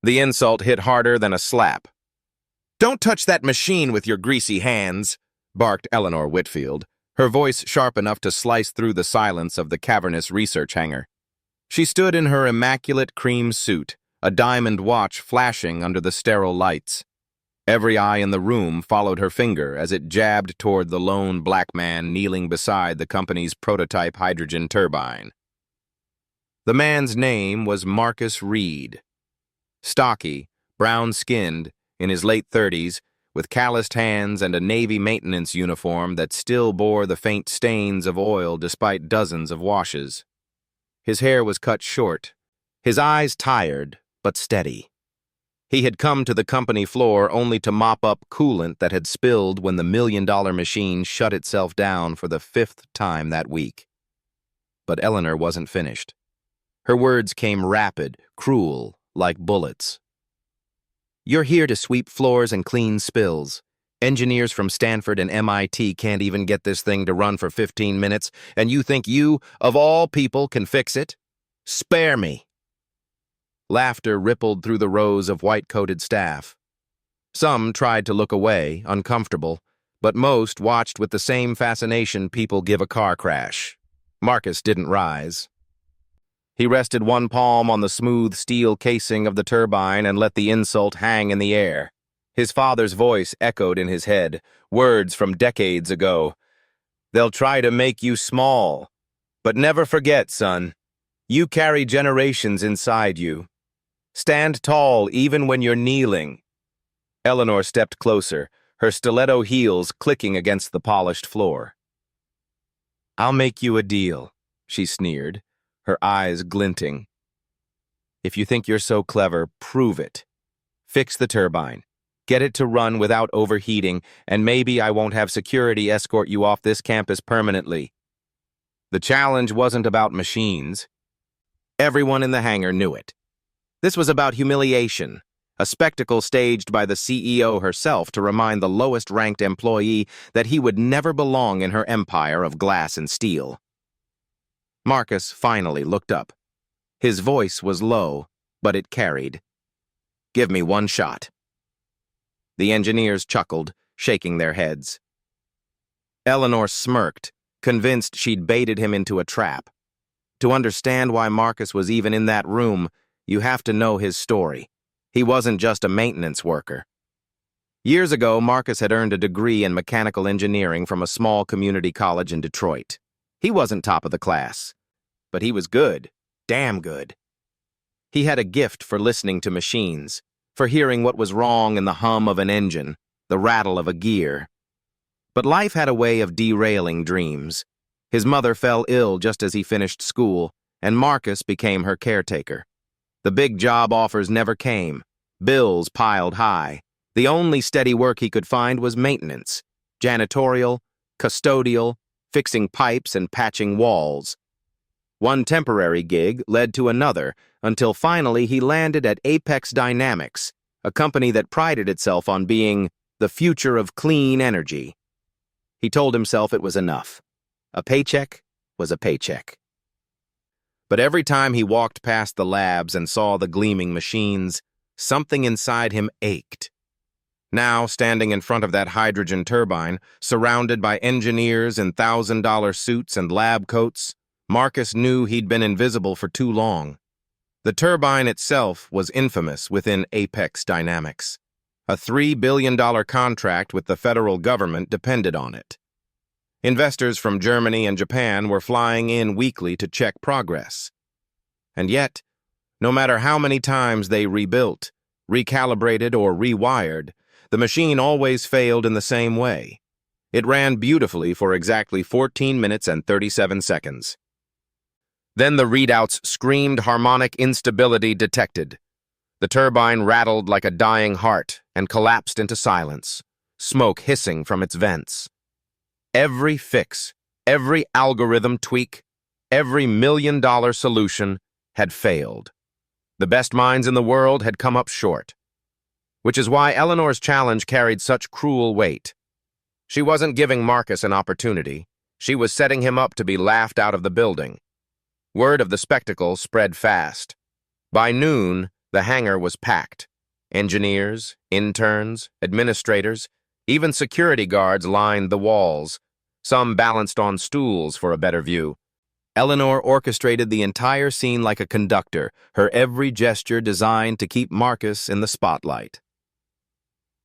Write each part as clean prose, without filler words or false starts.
The insult hit harder than a slap. "Don't touch that machine with your greasy hands," barked Eleanor Whitfield, her voice sharp enough to slice through the silence of the cavernous research hangar. She stood in her immaculate cream suit, a diamond watch flashing under the sterile lights. Every eye in the room followed her finger as it jabbed toward the lone black man kneeling beside the company's prototype hydrogen turbine. The man's name was Marcus Reed. Stocky, brown-skinned, in his late 30s, with calloused hands and a Navy maintenance uniform that still bore the faint stains of oil despite dozens of washes. His hair was cut short, his eyes tired but steady. He had come to the company floor only to mop up coolant that had spilled when the million-dollar machine shut itself down for the 5th time that week. But Eleanor wasn't finished. Her words came rapid, cruel, like bullets. "You're here to sweep floors and clean spills. Engineers from Stanford and MIT can't even get this thing to run for 15 minutes, and you think you, of all people, can fix it? Spare me!" Laughter rippled through the rows of white-coated staff. Some tried to look away, uncomfortable, but most watched with the same fascination people give a car crash. Marcus didn't rise. He rested one palm on the smooth steel casing of the turbine and let the insult hang in the air. His father's voice echoed in his head, words from decades ago. "They'll try to make you small. But never forget, son, you carry generations inside you. Stand tall even when you're kneeling." Eleanor stepped closer, her stiletto heels clicking against the polished floor. "I'll make you a deal," she sneered, her eyes glinting. "If you think you're so clever, prove it. Fix the turbine. Get it to run without overheating, and maybe I won't have security escort you off this campus permanently." The challenge wasn't about machines. Everyone in the hangar knew it. This was about humiliation, a spectacle staged by the CEO herself to remind the lowest-ranked employee that he would never belong in her empire of glass and steel. Marcus finally looked up. His voice was low, but it carried. "Give me one shot." The engineers chuckled, shaking their heads. Eleanor smirked, convinced she'd baited him into a trap. To understand why Marcus was even in that room, you have to know his story. He wasn't just a maintenance worker. Years ago, Marcus had earned a degree in mechanical engineering from a small community college in Detroit. He wasn't top of the class, but he was good, damn good. He had a gift for listening to machines, for hearing what was wrong in the hum of an engine, the rattle of a gear. But life had a way of derailing dreams. His mother fell ill just as he finished school, and Marcus became her caretaker. The big job offers never came. Bills piled high. The only steady work he could find was maintenance, janitorial, custodial, fixing pipes and patching walls. One temporary gig led to another until finally he landed at Apex Dynamics, a company that prided itself on being the future of clean energy. He told himself it was enough. A paycheck was a paycheck. But every time he walked past the labs and saw the gleaming machines, something inside him ached. Now, standing in front of that hydrogen turbine, surrounded by engineers in $1,000 suits and lab coats, Marcus knew he'd been invisible for too long. The turbine itself was infamous within Apex Dynamics. A $3 billion contract with the federal government depended on it. Investors from Germany and Japan were flying in weekly to check progress. And yet, no matter how many times they rebuilt, recalibrated, or rewired, the machine always failed in the same way. It ran beautifully for exactly 14 minutes and 37 seconds. Then the readouts screamed harmonic instability detected. The turbine rattled like a dying heart and collapsed into silence, smoke hissing from its vents. Every fix, every algorithm tweak, every million-dollar solution had failed. The best minds in the world had come up short. Which is why Eleanor's challenge carried such cruel weight. She wasn't giving Marcus an opportunity. She was setting him up to be laughed out of the building. Word of the spectacle spread fast. By noon, The hangar was packed. Engineers, interns, administrators, even security guards lined the walls, some balanced on stools for a better view. Eleanor orchestrated the entire scene like a conductor, her every gesture designed to keep Marcus in the spotlight.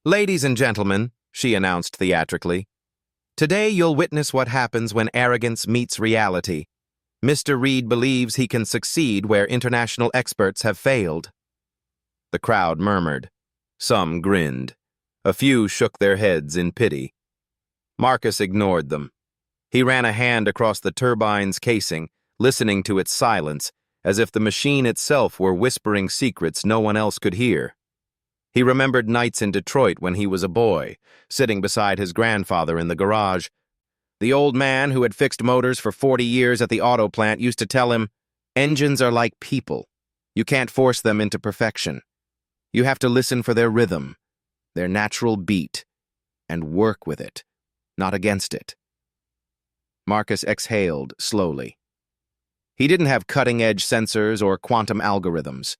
"Ladies and gentlemen," she announced theatrically, "today you'll witness what happens when arrogance meets reality. Mr. Reed believes he can succeed where international experts have failed." The crowd murmured. Some grinned. A few shook their heads in pity. Marcus ignored them. He ran a hand across the turbine's casing, listening to its silence, as if the machine itself were whispering secrets no one else could hear. He remembered nights in Detroit when he was a boy, sitting beside his grandfather in the garage. The old man who had fixed motors for 40 years at the auto plant used to tell him, "Engines are like people. You can't force them into perfection. You have to listen for their rhythm, their natural beat, and work with it, not against it." Marcus exhaled slowly. He didn't have cutting-edge sensors or quantum algorithms.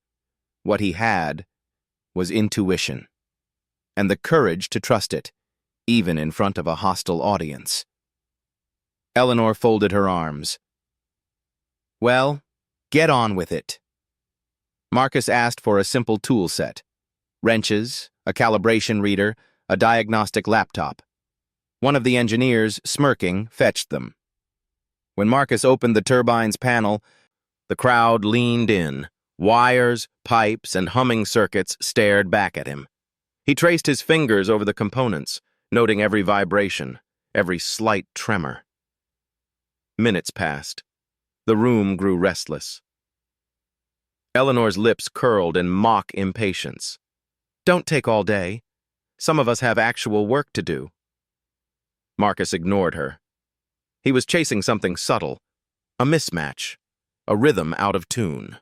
What he had was intuition, and the courage to trust it, even in front of a hostile audience. Eleanor folded her arms. "Well, get on with it." Marcus asked for a simple tool set: wrenches, a calibration reader, a diagnostic laptop. One of the engineers, smirking, fetched them. When Marcus opened the turbine's panel, the crowd leaned in. Wires, pipes, and humming circuits stared back at him. He traced his fingers over the components, noting every vibration, every slight tremor. Minutes passed. The room grew restless. Eleanor's lips curled in mock impatience. "Don't take all day. Some of us have actual work to do." Marcus ignored her. He was chasing something subtle, a mismatch, a rhythm out of tune.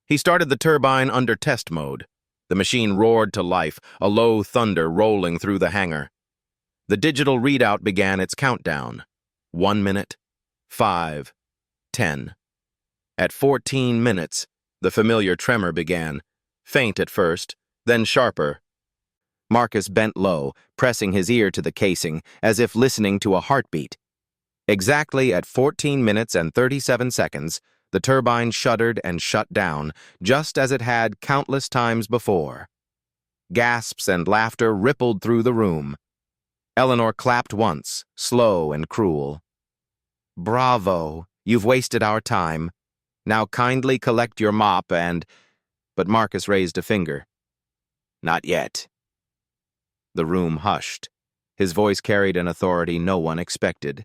He started the turbine under test mode. The machine roared to life, a low thunder rolling through the hangar. The digital readout began its countdown. 1 minute, 5, 10. At 14 minutes, the familiar tremor began, faint at first, then sharper. Marcus bent low, pressing his ear to the casing, as if listening to a heartbeat. Exactly at 14 minutes and 37 seconds, the turbine shuddered and shut down, just as it had countless times before. Gasps and laughter rippled through the room. Eleanor clapped once, slow and cruel. "Bravo, you've wasted our time. Now kindly collect your mop and—" But Marcus raised a finger. "Not yet." The room hushed. His voice carried an authority no one expected.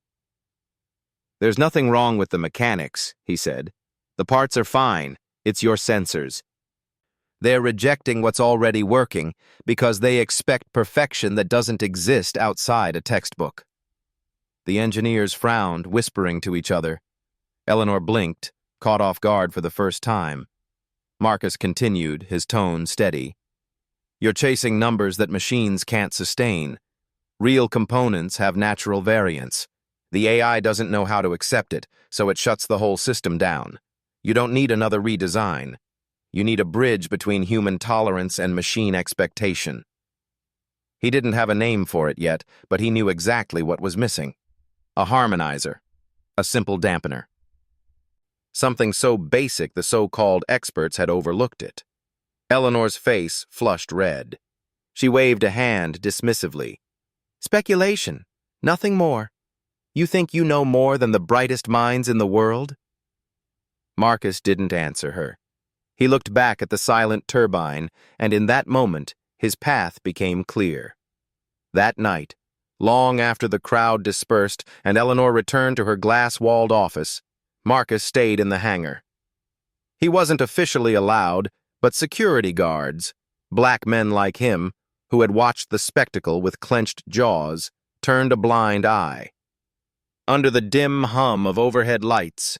"There's nothing wrong with the mechanics," he said. "The parts are fine. It's your sensors. They're rejecting what's already working because they expect perfection that doesn't exist outside a textbook." The engineers frowned, whispering to each other. Eleanor blinked, caught off guard for the first time. Marcus continued, his tone steady. "You're chasing numbers that machines can't sustain. Real components have natural variance. The AI doesn't know how to accept it, so it shuts the whole system down. You don't need another redesign. You need a bridge between human tolerance and machine expectation." He didn't have a name for it yet, but he knew exactly what was missing. A harmonizer. A simple dampener. Something so basic the so-called experts had overlooked it. Eleanor's face flushed red. She waved a hand dismissively. "Speculation. Nothing more. You think you know more than the brightest minds in the world?" Marcus didn't answer her. He looked back at the silent turbine, and in that moment, his path became clear. That night, long after the crowd dispersed and Eleanor returned to her glass-walled office, Marcus stayed in the hangar. He wasn't officially allowed, but security guards, black men like him, who had watched the spectacle with clenched jaws, turned a blind eye. Under the dim hum of overhead lights,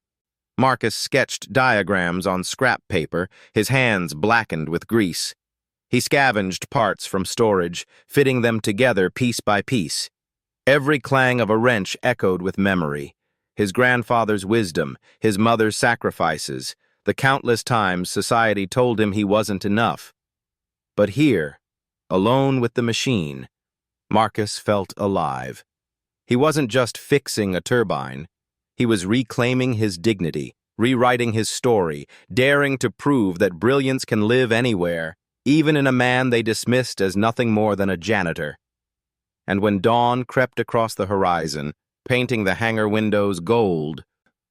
Marcus sketched diagrams on scrap paper, his hands blackened with grease. He scavenged parts from storage, fitting them together piece by piece. Every clang of a wrench echoed with memory. His grandfather's wisdom, his mother's sacrifices, the countless times society told him he wasn't enough. But here, alone with the machine, Marcus felt alive. He wasn't just fixing a turbine. He was reclaiming his dignity, rewriting his story, daring to prove that brilliance can live anywhere, even in a man they dismissed as nothing more than a janitor. And when dawn crept across the horizon, painting the hangar windows gold,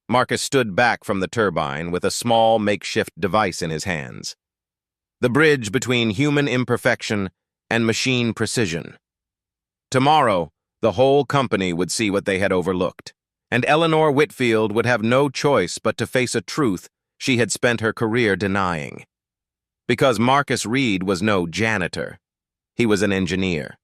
Marcus stood back from the turbine with a small makeshift device in his hands. The bridge between human imperfection and machine precision. Tomorrow, the whole company would see what they had overlooked, and Eleanor Whitfield would have no choice but to face a truth she had spent her career denying. Because Marcus Reed was no janitor. He was an engineer.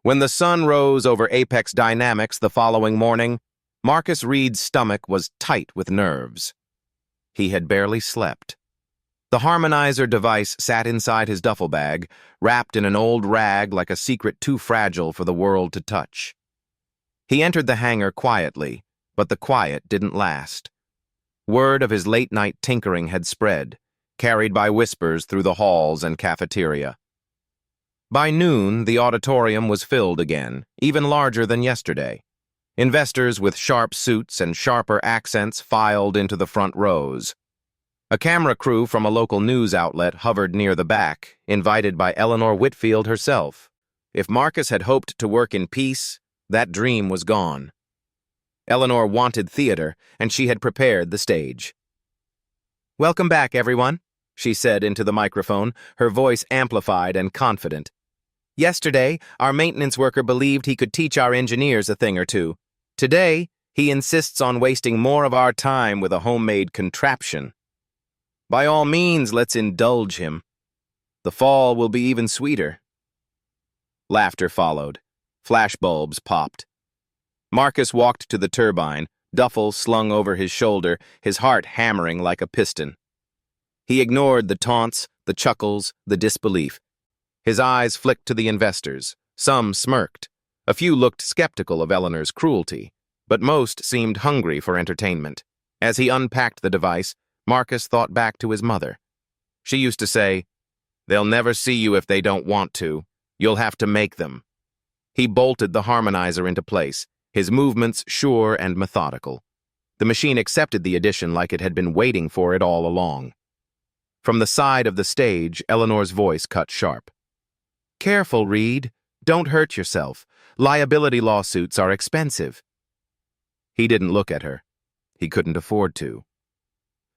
When the sun rose over Apex Dynamics the following morning, Marcus Reed's stomach was tight with nerves. He had barely slept. The harmonizer device sat inside his duffel bag, wrapped in an old rag like a secret too fragile for the world to touch. He entered the hangar quietly, but the quiet didn't last. Word of his late-night tinkering had spread, carried by whispers through the halls and cafeteria. By noon, the auditorium was filled again, even larger than yesterday. Investors with sharp suits and sharper accents filed into the front rows. A camera crew from a local news outlet hovered near the back, invited by Eleanor Whitfield herself. If Marcus had hoped to work in peace, that dream was gone. Eleanor wanted theater, and she had prepared the stage. "Welcome back, everyone," she said into the microphone, her voice amplified and confident. "Yesterday, our maintenance worker believed he could teach our engineers a thing or two. Today, he insists on wasting more of our time with a homemade contraption. By all means, let's indulge him. The fall will be even sweeter." Laughter followed. Flashbulbs popped. Marcus walked to the turbine, duffel slung over his shoulder, his heart hammering like a piston. He ignored the taunts, the chuckles, the disbelief. His eyes flicked to the investors. Some smirked. A few looked skeptical of Eleanor's cruelty, but most seemed hungry for entertainment. As he unpacked the device, Marcus thought back to his mother. She used to say, "They'll never see you if they don't want to. You'll have to make them." He bolted the harmonizer into place, his movements sure and methodical. The machine accepted the addition like it had been waiting for it all along. From the side of the stage, Eleanor's voice cut sharp. "Careful, Reed. Don't hurt yourself. Liability lawsuits are expensive." He didn't look at her. He couldn't afford to.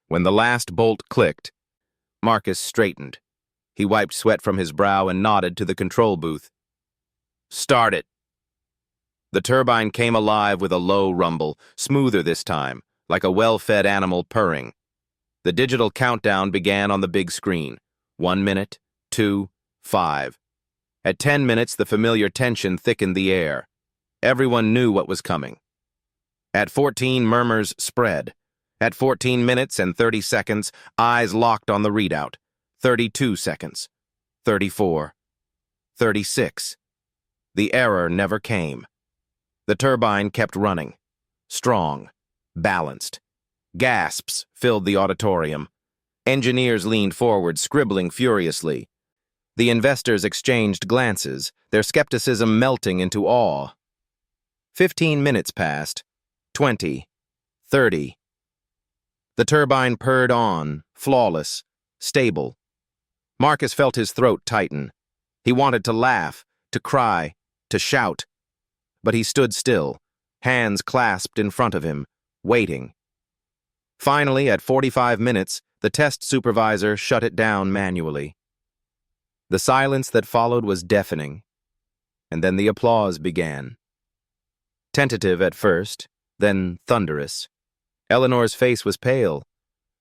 When the last bolt clicked, Marcus straightened. He wiped sweat from his brow and nodded to the control booth. "Start it." The turbine came alive with a low rumble, smoother this time, like a well-fed animal purring. The digital countdown began on the big screen. 1 minute, 2, 5. At 10 minutes, the familiar tension thickened the air. Everyone knew what was coming. At 14, murmurs spread. At 14 minutes and 30 seconds, eyes locked on the readout. 32 seconds. 34. 36. The error never came. The turbine kept running. Strong. Balanced. Gasps filled the auditorium. Engineers leaned forward, scribbling furiously. The investors exchanged glances, their skepticism melting into awe. 15 minutes passed. 20. 30. The turbine purred on, flawless, stable. Marcus felt his throat tighten. He wanted to laugh, to cry, to shout. But he stood still, hands clasped in front of him, waiting. Finally, at 45 minutes, the test supervisor shut it down manually. The silence that followed was deafening, and then the applause began. Tentative at first, then thunderous. Eleanor's face was pale.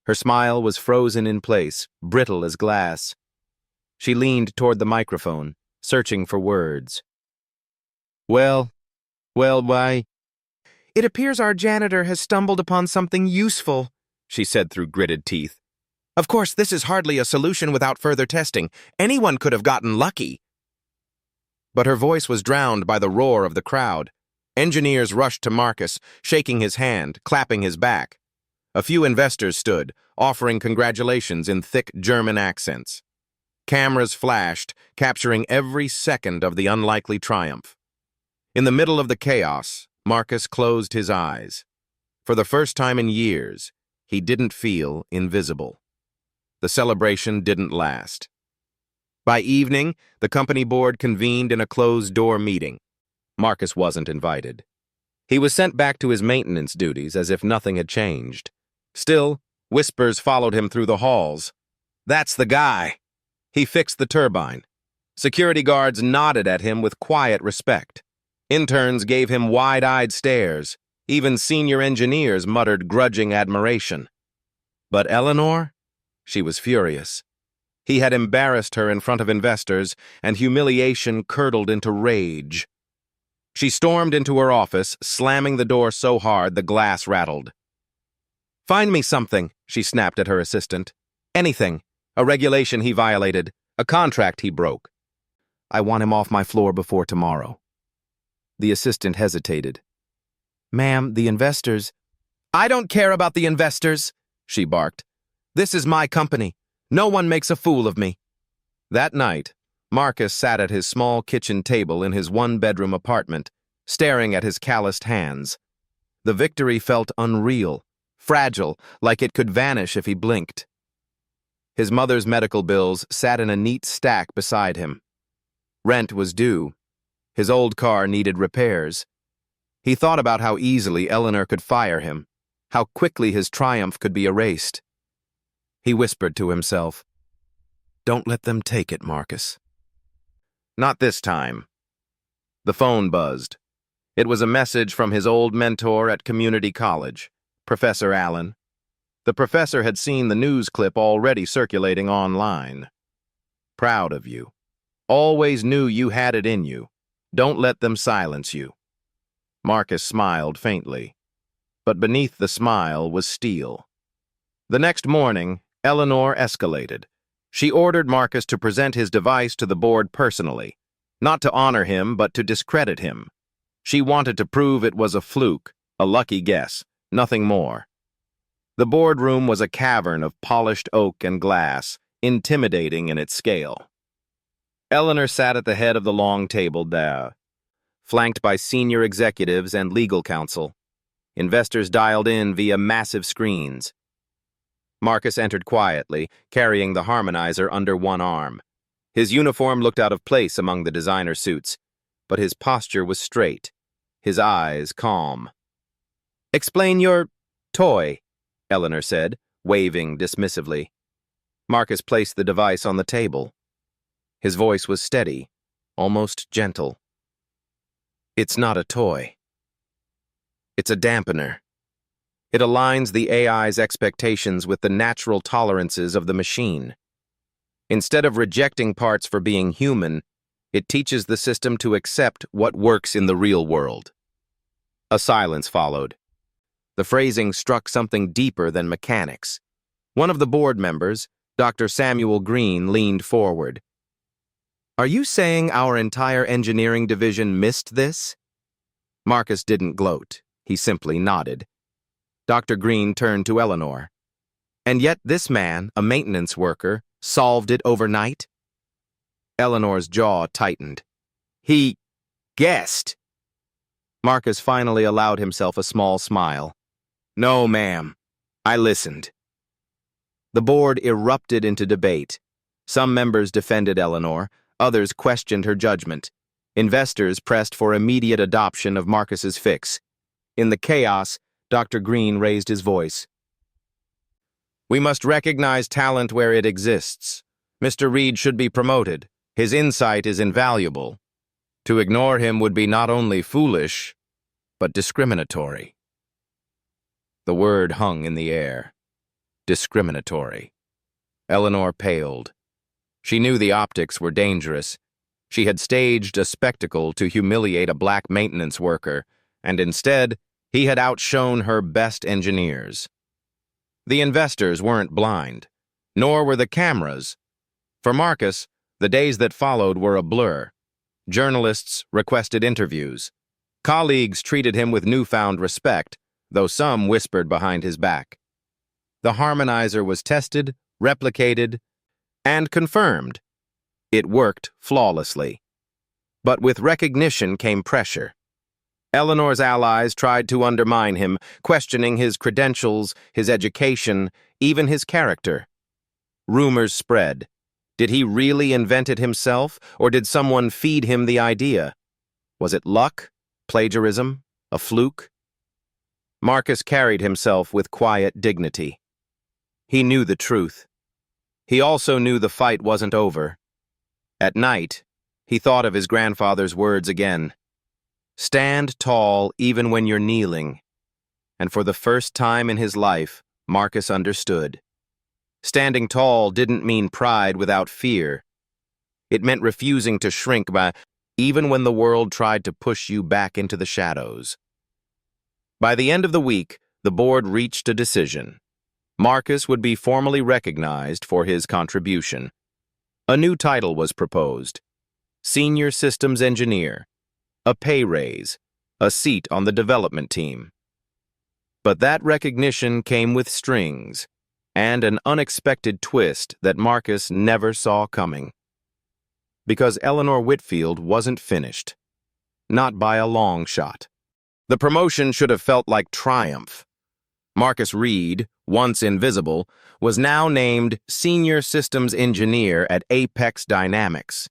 Her smile was frozen in place, brittle as glass. She leaned toward the microphone, searching for words. Well, why? "It appears our janitor has stumbled upon something useful," she said through gritted teeth. "Of course, this is hardly a solution without further testing. Anyone could have gotten lucky." But her voice was drowned by the roar of the crowd. Engineers rushed to Marcus, shaking his hand, clapping his back. A few investors stood, offering congratulations in thick German accents. Cameras flashed, capturing every second of the unlikely triumph. In the middle of the chaos, Marcus closed his eyes. For the first time in years, he didn't feel invisible. The celebration didn't last. By evening, the company board convened in a closed-door meeting. Marcus wasn't invited. He was sent back to his maintenance duties as if nothing had changed. Still, whispers followed him through the halls. "That's the guy. He fixed the turbine." Security guards nodded at him with quiet respect. Interns gave him wide-eyed stares. Even senior engineers muttered grudging admiration. But Eleanor? She was furious. He had embarrassed her in front of investors, and humiliation curdled into rage. She stormed into her office, slamming the door so hard the glass rattled. "Find me something," she snapped at her assistant. "Anything. A regulation he violated. A contract he broke. I want him off my floor before tomorrow." The assistant hesitated. "Ma'am, the investors—" "I don't care about the investors," she barked. "This is my company. No one makes a fool of me." That night, Marcus sat at his small kitchen table in his one-bedroom apartment, staring at his calloused hands. The victory felt unreal, fragile, like it could vanish if he blinked. His mother's medical bills sat in a neat stack beside him. Rent was due. His old car needed repairs. He thought about how easily Eleanor could fire him, how quickly his triumph could be erased. He whispered to himself, "Don't let them take it, Marcus." Not this time. The phone buzzed. It was a message from his old mentor at community college, Professor Allen. The professor had seen the news clip already circulating online. "Proud of you. Always knew you had it in you. Don't let them silence you." Marcus smiled faintly, but beneath the smile was steel. The next morning, Eleanor escalated. She ordered Marcus to present his device to the board personally, not to honor him, but to discredit him. She wanted to prove it was a fluke, a lucky guess, nothing more. The boardroom was a cavern of polished oak and glass, intimidating in its scale. Eleanor sat at the head of the long table there, flanked by senior executives and legal counsel. Investors dialed in via massive screens. Marcus entered quietly, carrying the harmonizer under one arm. His uniform looked out of place among the designer suits, but his posture was straight, his eyes calm. "Explain your toy," Eleanor said, waving dismissively. Marcus placed the device on the table. His voice was steady, almost gentle. "It's not a toy. It's a dampener. It aligns the AI's expectations with the natural tolerances of the machine. Instead of rejecting parts for being human, it teaches the system to accept what works in the real world." A silence followed. The phrasing struck something deeper than mechanics. One of the board members, Dr. Samuel Green, leaned forward. "Are you saying our entire engineering division missed this?" Marcus didn't gloat. He simply nodded. Dr. Green turned to Eleanor. "And yet this man, a maintenance worker, solved it overnight?" Eleanor's jaw tightened. "He guessed." Marcus finally allowed himself a small smile. "No, ma'am. I listened." The board erupted into debate. Some members defended Eleanor, others questioned her judgment. Investors pressed for immediate adoption of Marcus's fix. In the chaos, Dr. Green raised his voice. "We must recognize talent where it exists. Mr. Reed should be promoted. His insight is invaluable. To ignore him would be not only foolish, but discriminatory." The word hung in the air. Discriminatory. Eleanor paled. She knew the optics were dangerous. She had staged a spectacle to humiliate a black maintenance worker, and instead, he had outshone her best engineers. The investors weren't blind, nor were the cameras. For Marcus, the days that followed were a blur. Journalists requested interviews. Colleagues treated him with newfound respect, though some whispered behind his back. The harmonizer was tested, replicated, and confirmed. It worked flawlessly. But with recognition came pressure. Eleanor's allies tried to undermine him, questioning his credentials, his education, even his character. Rumors spread. Did he really invent it himself, or did someone feed him the idea? Was it luck, plagiarism, a fluke? Marcus carried himself with quiet dignity. He knew the truth. He also knew the fight wasn't over. At night, he thought of his grandfather's words again. Stand tall even when you're kneeling. And for the first time in his life, Marcus understood. Standing tall didn't mean pride without fear. It meant refusing to shrink even when the world tried to push you back into the shadows. By the end of the week, the board reached a decision. Marcus would be formally recognized for his contribution. A new title was proposed: Senior Systems Engineer, a pay raise, a seat on the development team. But that recognition came with strings and an unexpected twist that Marcus never saw coming. Because Eleanor Whitfield wasn't finished. Not by a long shot. The promotion should have felt like triumph. Marcus Reed, once invisible, was now named Senior Systems Engineer at Apex Dynamics.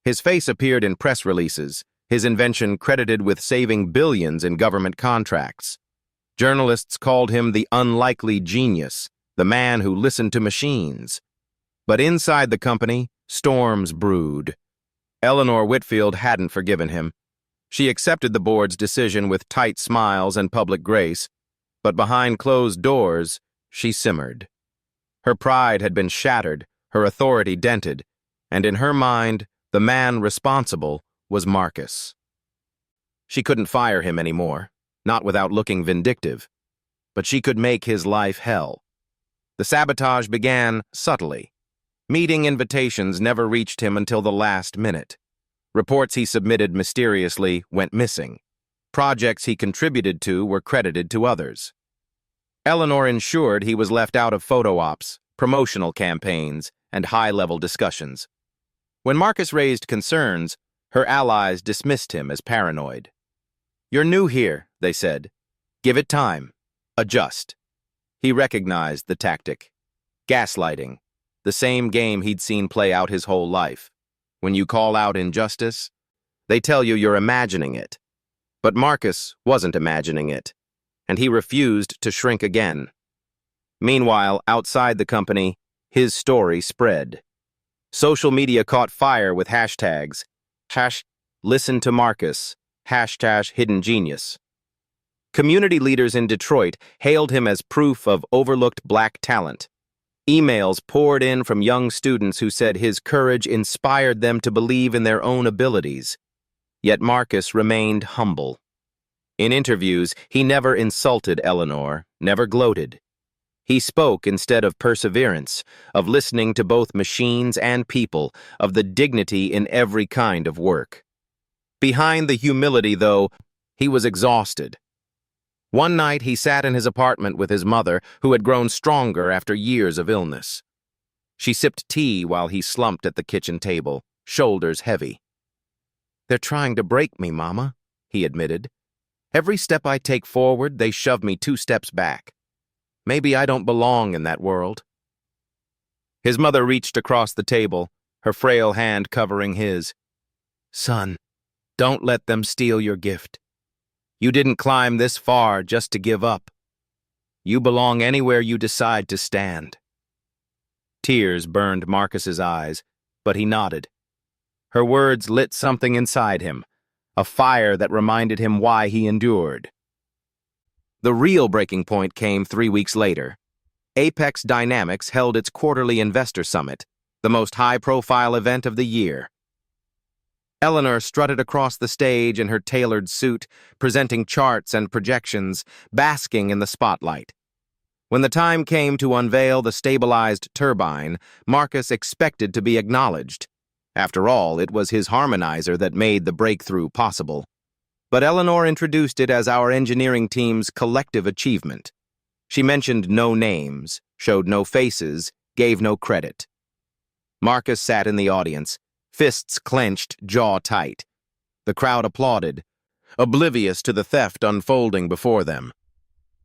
His face appeared in press releases, his invention credited with saving billions in government contracts. Journalists called him the unlikely genius, the man who listened to machines. But inside the company, storms brewed. Eleanor Whitfield hadn't forgiven him. She accepted the board's decision with tight smiles and public grace, but behind closed doors, she simmered. Her pride had been shattered, her authority dented, and in her mind, the man responsible was Marcus. She couldn't fire him anymore, not without looking vindictive, but she could make his life hell. The sabotage began subtly. Meeting invitations never reached him until the last minute. Reports he submitted mysteriously went missing. Projects he contributed to were credited to others. Eleanor ensured he was left out of photo ops, promotional campaigns, and high-level discussions. When Marcus raised concerns, her allies dismissed him as paranoid. "You're new here," they said. "Give it time. Adjust." He recognized the tactic. Gaslighting, the same game he'd seen play out his whole life. When you call out injustice, they tell you you're imagining it. But Marcus wasn't imagining it, and he refused to shrink again. Meanwhile, outside the company, his story spread. Social media caught fire with hashtags. #Listen to Marcus, #Hidden Genius. Community leaders in Detroit hailed him as proof of overlooked black talent. Emails poured in from young students who said his courage inspired them to believe in their own abilities. Yet Marcus remained humble. In interviews, he never insulted Eleanor, never gloated. He spoke instead of perseverance, of listening to both machines and people, of the dignity in every kind of work. Behind the humility, though, he was exhausted. One night he sat in his apartment with his mother, who had grown stronger after years of illness. She sipped tea while he slumped at the kitchen table, shoulders heavy. "They're trying to break me, Mama," he admitted. "Every step I take forward, they shove me 2 steps back. Maybe I don't belong in that world." His mother reached across the table, her frail hand covering his. "Son, don't let them steal your gift. You didn't climb this far just to give up. You belong anywhere you decide to stand." Tears burned Marcus's eyes, but he nodded. Her words lit something inside him, a fire that reminded him why he endured. The real breaking point came 3 weeks later. Apex Dynamics held its quarterly investor summit, the most high-profile event of the year. Eleanor strutted across the stage in her tailored suit, presenting charts and projections, basking in the spotlight. When the time came to unveil the stabilized turbine, Marcus expected to be acknowledged. After all, it was his harmonizer that made the breakthrough possible. But Eleanor introduced it as our engineering team's collective achievement. She mentioned no names, showed no faces, gave no credit. Marcus sat in the audience, fists clenched, jaw tight. The crowd applauded, oblivious to the theft unfolding before them.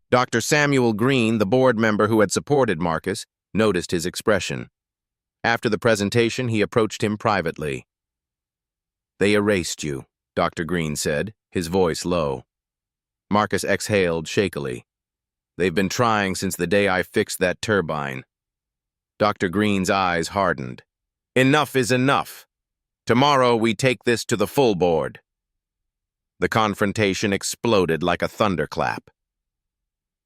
Dr. Samuel Green, the board member who had supported Marcus, noticed his expression. After the presentation, he approached him privately. "They erased you," Dr. Green said, his voice low. Marcus exhaled shakily. "They've been trying since the day I fixed that turbine." Dr. Green's eyes hardened. "Enough is enough. Tomorrow we take this to the full board." The confrontation exploded like a thunderclap.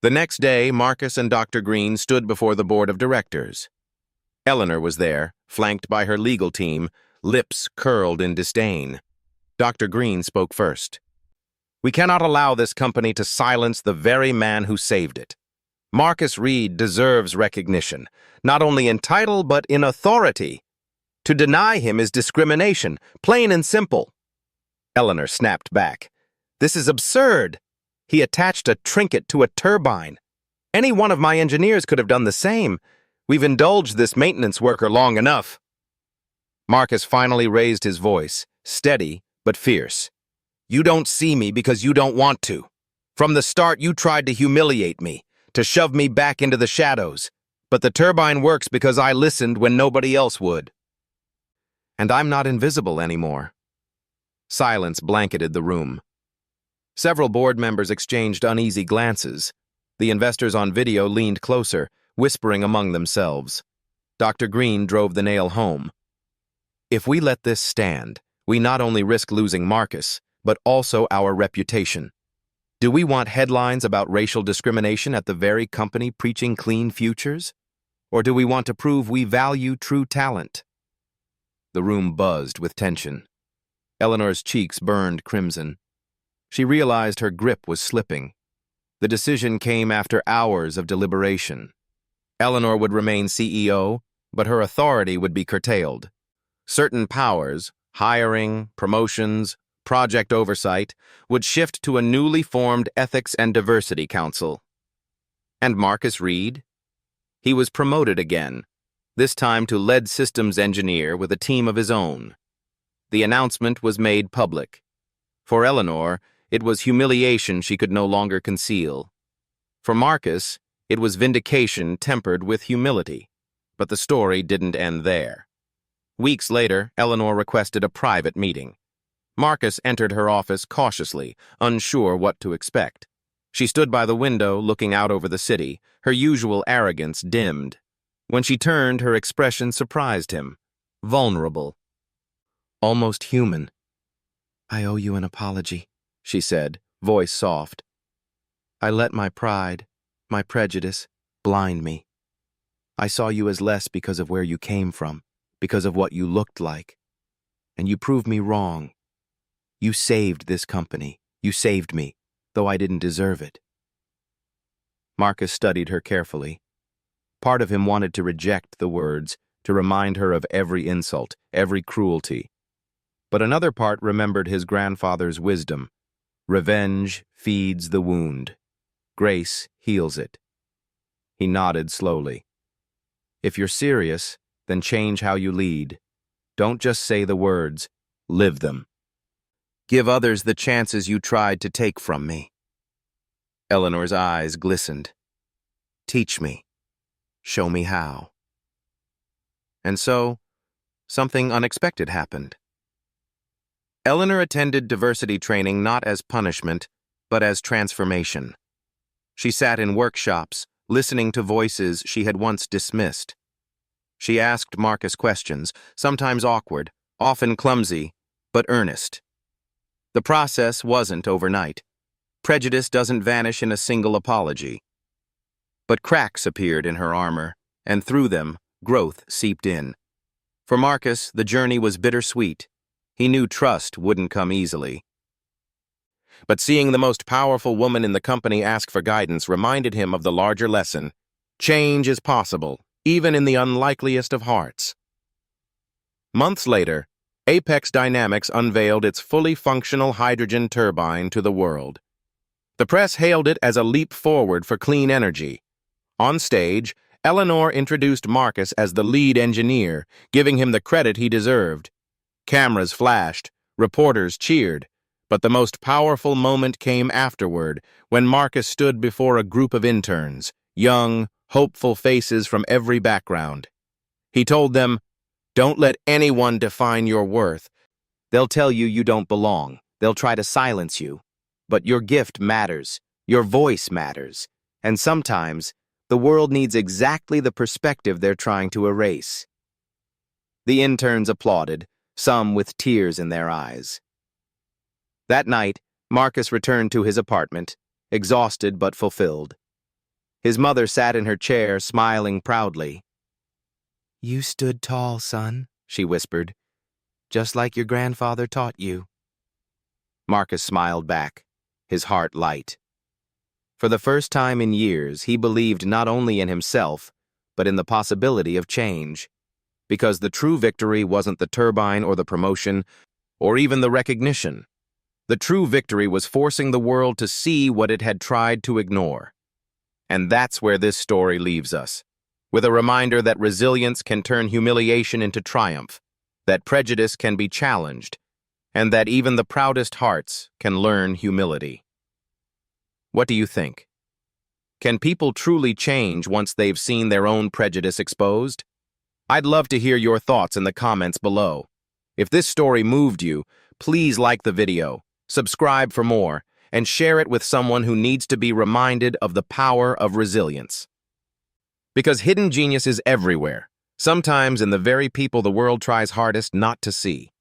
The next day, Marcus and Dr. Green stood before the board of directors. Eleanor was there, flanked by her legal team, lips curled in disdain. Dr. Green spoke first. "We cannot allow this company to silence the very man who saved it. Marcus Reed deserves recognition, not only in title but in authority. To deny him is discrimination, plain and simple." Eleanor snapped back. "This is absurd. He attached a trinket to a turbine. Any one of my engineers could have done the same. We've indulged this maintenance worker long enough." Marcus finally raised his voice, steady but fierce. "You don't see me because you don't want to. From the start, you tried to humiliate me, to shove me back into the shadows. But the turbine works because I listened when nobody else would. And I'm not invisible anymore." Silence blanketed the room. Several board members exchanged uneasy glances. The investors on video leaned closer, whispering among themselves. Dr. Green drove the nail home. "If we let this stand, we not only risk losing Marcus, but also our reputation. Do we want headlines about racial discrimination at the very company preaching clean futures? Or do we want to prove we value true talent?" The room buzzed with tension. Eleanor's cheeks burned crimson. She realized her grip was slipping. The decision came after hours of deliberation. Eleanor would remain CEO, but her authority would be curtailed. Certain powers, hiring, promotions, project oversight, would shift to a newly formed Ethics and Diversity Council. And Marcus Reed? He was promoted again, this time to lead systems engineer with a team of his own. The announcement was made public. For Eleanor, it was humiliation she could no longer conceal. For Marcus, it was vindication tempered with humility. But the story didn't end there. Weeks later, Eleanor requested a private meeting. Marcus entered her office cautiously, unsure what to expect. She stood by the window, looking out over the city, her usual arrogance dimmed. When she turned, her expression surprised him. Vulnerable. Almost human. "I owe you an apology," she said, voice soft. "I let my pride, my prejudice, blind me. I saw you as less because of where you came from, because of what you looked like. And you proved me wrong. You saved this company. You saved me, though I didn't deserve it." Marcus studied her carefully. Part of him wanted to reject the words, to remind her of every insult, every cruelty. But another part remembered his grandfather's wisdom. Revenge feeds the wound. Grace heals it. He nodded slowly. "If you're serious, then change how you lead. Don't just say the words, live them. Give others the chances you tried to take from me." Eleanor's eyes glistened. "Teach me. Show me how." And so, something unexpected happened. Eleanor attended diversity training not as punishment, but as transformation. She sat in workshops, listening to voices she had once dismissed. She asked Marcus questions, sometimes awkward, often clumsy, but earnest. The process wasn't overnight. Prejudice doesn't vanish in a single apology. But cracks appeared in her armor, and through them, growth seeped in. For Marcus, the journey was bittersweet. He knew trust wouldn't come easily. But seeing the most powerful woman in the company ask for guidance reminded him of the larger lesson. Change is possible, even in the unlikeliest of hearts. Months later, Apex Dynamics unveiled its fully functional hydrogen turbine to the world. The press hailed it as a leap forward for clean energy, On stage, Eleanor introduced Marcus as the lead engineer, giving him the credit he deserved. Cameras flashed, reporters cheered, but the most powerful moment came afterward, when Marcus stood before a group of interns, young, hopeful faces from every background. He told them, "Don't let anyone define your worth. They'll tell you you don't belong. They'll try to silence you. But your gift matters. Your voice matters. And sometimes, the world needs exactly the perspective they're trying to erase." The interns applauded, some with tears in their eyes. That night, Marcus returned to his apartment, exhausted but fulfilled. His mother sat in her chair, smiling proudly. "You stood tall, son," she whispered, "just like your grandfather taught you." Marcus smiled back, his heart light. For the first time in years, he believed not only in himself, but in the possibility of change. Because the true victory wasn't the turbine or the promotion, or even the recognition. The true victory was forcing the world to see what it had tried to ignore. And that's where this story leaves us, with a reminder that resilience can turn humiliation into triumph, that prejudice can be challenged, and that even the proudest hearts can learn humility. What do you think? Can people truly change once they've seen their own prejudice exposed? I'd love to hear your thoughts in the comments below. If this story moved you, please like the video, subscribe for more, and share it with someone who needs to be reminded of the power of resilience. Because hidden genius is everywhere, sometimes in the very people the world tries hardest not to see.